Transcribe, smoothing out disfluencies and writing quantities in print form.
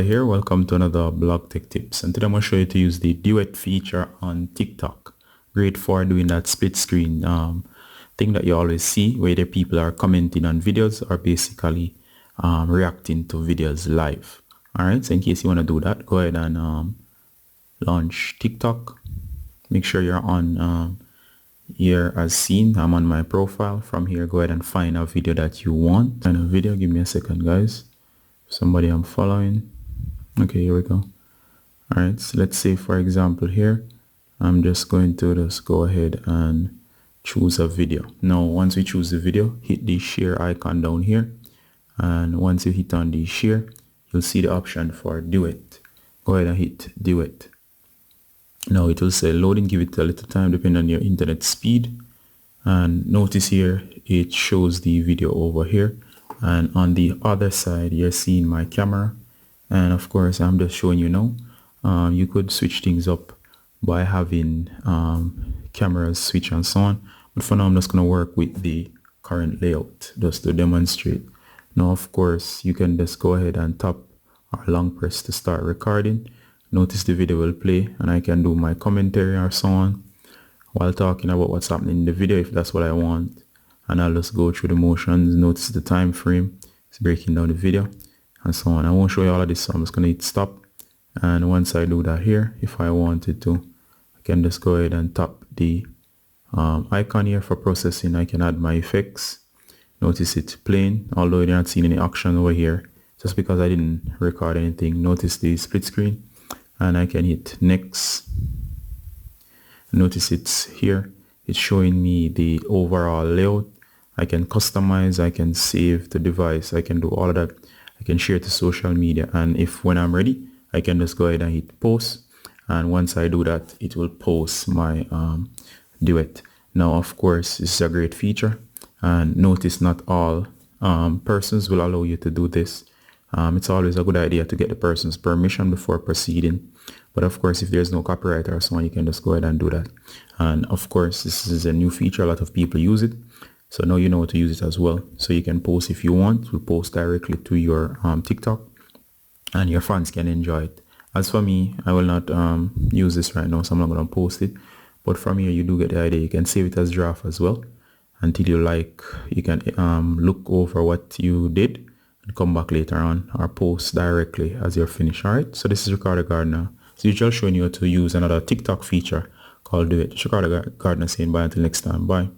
here, welcome to another blog tech tips, and today I'm going to show you to use the Duet feature on TikTok. Great for doing that split screen thing that you always see where the people are commenting on videos or basically reacting to videos live. Alright, so in case you want to do that, go ahead and launch TikTok. Make sure you're on here as seen. I'm on my profile. From here, go ahead and find a video that you want. Find a video, give me a second guys. Somebody I'm following. Okay, here we go. All right, so let's say for example here, I'm just going to just go ahead and choose a video. Now once we choose the video, hit the share icon down here, and once you hit on the share, you'll see the option for Duet. Go ahead and hit Duet. Now it will say loading, give it a little time depending on your internet speed, and notice here it shows the video over here, and on the other side you're seeing my camera. And of course I'm just showing you now, you could switch things up by having cameras switch and so on, but for now I'm just going to work with the current layout just to demonstrate. Now of course you can just go ahead and tap or long press to start recording. Notice the video will play and I can do my commentary or so on while talking about what's happening in the video if that's what I want, and I'll just go through the motions. Notice the time frame, it's breaking down the video and so on. I won't show you all of this, so I'm just going to hit stop, and once I do that here, if I wanted to, I can just go ahead and tap the icon here for processing. I can add my effects. Notice it's playing, although you're not seeing any action over here just because I didn't record anything. Notice the split screen, and I can hit next. Notice it's here, it's showing me the overall layout. I can customize, I can save the device, I can do all of that. I can share to social media, and if when I'm ready I can just go ahead and hit post, and once I do that it will post my Duet. Now of course this is a great feature, and notice not all persons will allow you to do this. It's always a good idea to get the person's permission before proceeding, but of course if there's no copyright or so on, you can just go ahead and do that. And of course this is a new feature, a lot of people use it, so now you know how to use it as well. So you can post if you want, to post directly to your TikTok, and your fans can enjoy it. As for me, I will not use this right now, so I'm not going to post it, but from here you do get the idea. You can save it as draft as well until you like. You can look over what you did and come back later on, or post directly as you're finished. All right, so this is Ricardo Gardner. So you're just showing you how to use another TikTok feature called Duet. Ricardo Gardner saying bye until next time. Bye.